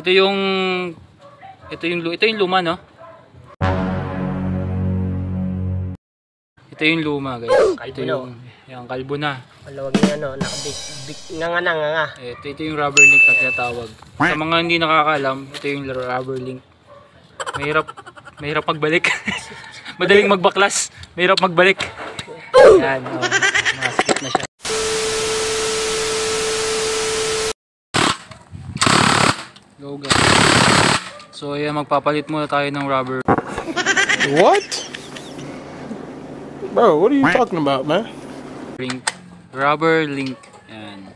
Ito yung luma, no? Ito yung luma, guys. Ito yung kalbo na. Malawag niya, no? Nga. Ito yung rubber link na tinatawag. Sa mga hindi nakakalam, ito yung rubber link. Mahirap magbalik. Madaling magbaklas, mahirap magbalik. Yan, oh, nakasikip na siya. Go guys. So ayan, magpapalit muna tayo ng rubber. What? Bro, what are you talking about, man? Rubber link. Yan.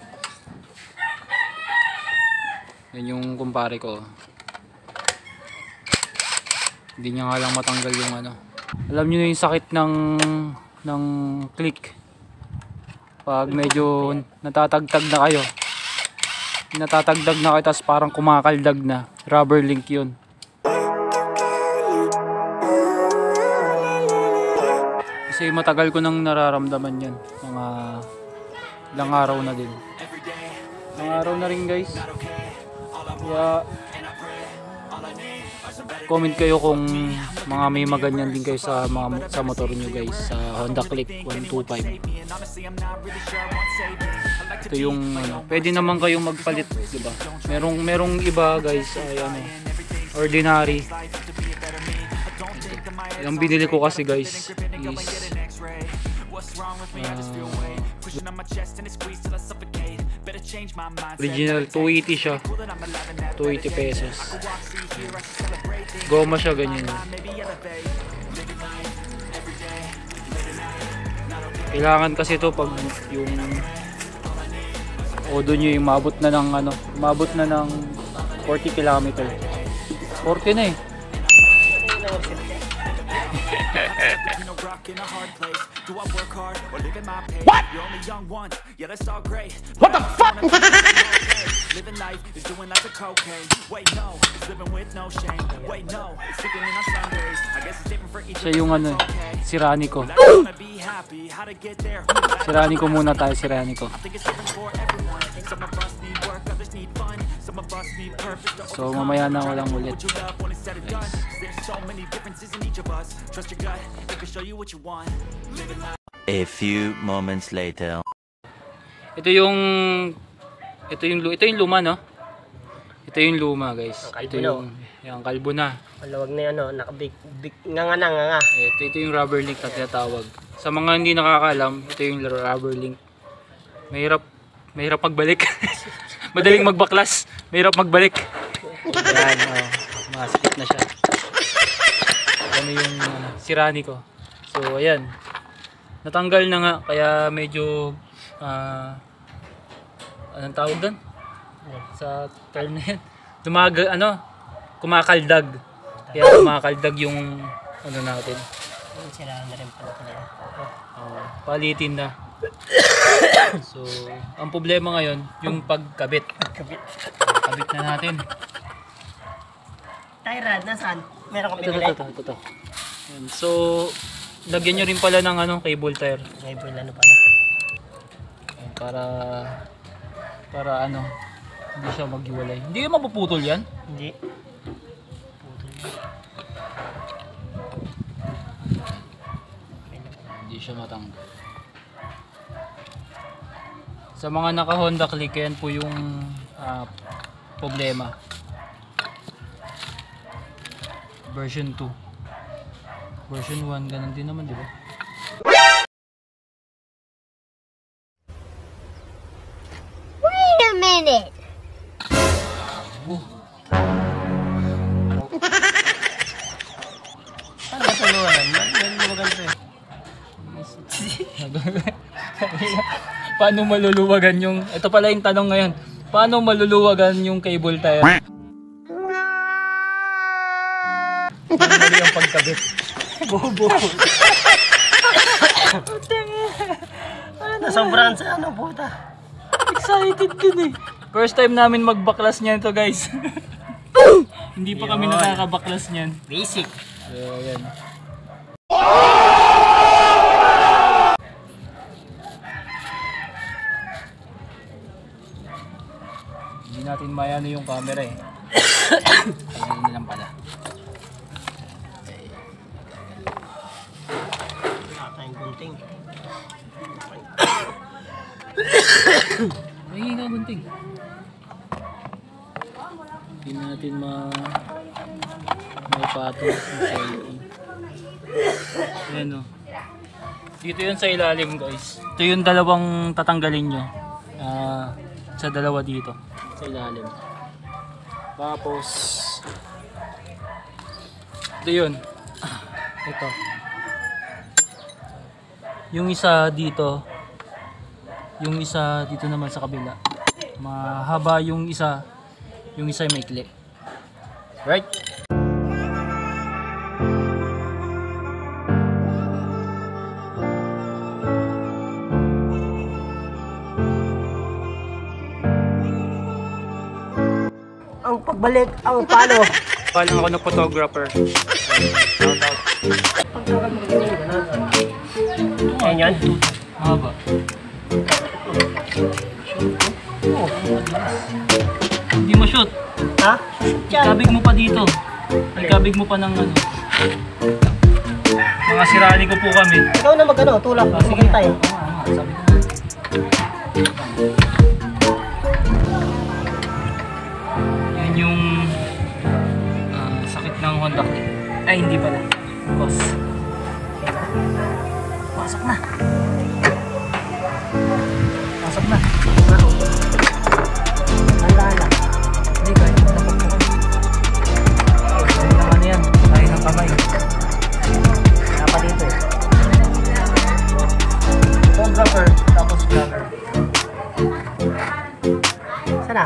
Yan yung kumpare ko. Hindi niya nga lang matanggal yung ano. Alam niyo na yung sakit ng click. Pag medyo natatagtag na kayo. Natatagdag na kayo tapos parang kumakaldag na. Rubber link yun. Kasi matagal ko nang nararamdaman yan. Mga ilang araw na din. Ilang araw na rin guys. Kaya comment kayo kung mga may maganyan din kayo sa motor nyo guys. Sa Honda Click 125. Ito yung ano, pwede naman kayong magpalit, diba? Merong iba guys ay ano, ordinary. Yung binili ko kasi guys is original 280 siya. 280 pesos. Goma siya ganyan. Kailangan kasi ito pag yung odo nyo yung umabot na ng 40 km. 40 na eh. What? What the fuck? Siya yung ano, sirani ko. Sirani ko muna tayo, sirani ko. So mamaya na walang ulit. A few moments later. Ito yung luma, no? Ito yung luma, guys. Ito yung kalbo na. Malawag na yan, no? Nga. Ito yung rubber link na tinatawag. Sa mga hindi nakakalam, ito yung rubber link. Mahirap magbalik. Madaling magbaklas, mahirap magbalik. Ayan, oh, masikip na siya. Ano yung sirani ko. So ayan, natanggal na nga, kaya medyo anong tawag doon? Sa term na yan, kumakaldag. Kaya kumakaldag yung ano natin. Siraan na rin pala. Palitin na. So ang problema ngayon yung pagkabit. Kabit na natin. Tie rod, nasaan? Meron kang bibili? Ito. So lagyan nyo rin pala ng cable tire. Cable ano pala? Para ano, hindi siya maghiwalay. Hindi yung mapuputol yan? Hindi. Hindi siya matanggal. Sa mga naka Honda Click, yan po yung problema. Version 2. Version 1, ganun din naman, di ba? Wait a minute. Ano ba tulungan? Maganda eh. Paano maluluwagan yung... Ito pala yung tanong ngayon. Paano maluluwagan yung cable tire? Paano mali ang pagkabit? Bobo. Nasobrahan sa ano, puta. Excited din eh. First time namin magbaklas niyan to guys. Hindi pa kami nakakabaklas niyan. Basic. So ayan. Hindi natin mayano yung camera eh. Tanggalin na lang pala. Wala tayong gunting. Ay, ikaw gunting. Hindi natin may patong sa cellphone. Ayan o. Dito yun sa ilalim guys. Ito yung dalawang tatanggalin nyo. Sa dalawa dito. Sa ilalim. Tapos ito yun. Ito. Yung isa dito. Yung isa dito naman sa kabila. Mahaba yung isa. Yung isa may maikli. Right? Ang pagbalik, ang palo. Palang ako ng photographer. Shout out. Ayan yan. Mahaba. Hindi mo shoot. Ha? Ikabig mo pa dito. Ikabig mo pa ng ano. Mga sirani ko po kami. Ikaw na mag-ano, tulak. Sige tayo. Sabi ko. Yan yung sakit ng Honda Click. Ay, hindi pala. Boss. Pasok na. Pasok na. Handa na. Hindi, kahit matapok ko kami. Kaya naman yan. Kaya ng kamay. Wala pa dito eh. Photographer, tapos vlogger. Sana?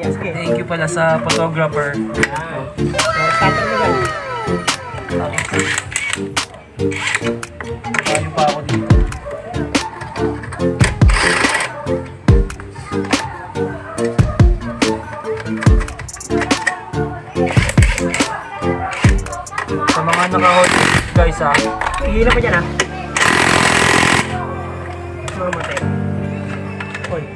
Yes, okay. Thank you pala sa photographer. Starter mo yan. Tayo pa ako dito. Sa mga naka-hold guys ha. Hihila pa dyan ha. Mamatay. Hoy.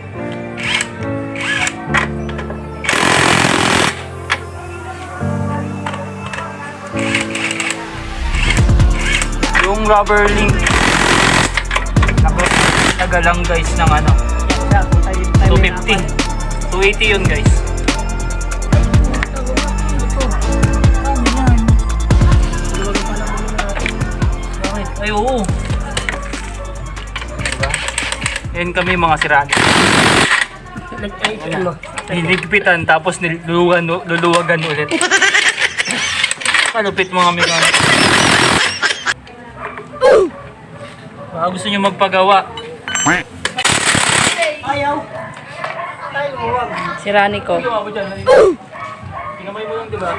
Yung rubber link taga lang guys ng ano 250 280 yun guys. Bakit? Ay oo. Diba? Yan kami mga sirani. Nag-ayun mo. Hinigpitan tapos luluwagan ulit. Kalupit mga mekano. Baka gusto nyo magpagawa. Ayaw. Tayo, huwag. Sirani ko. Pinamay mo lang diba?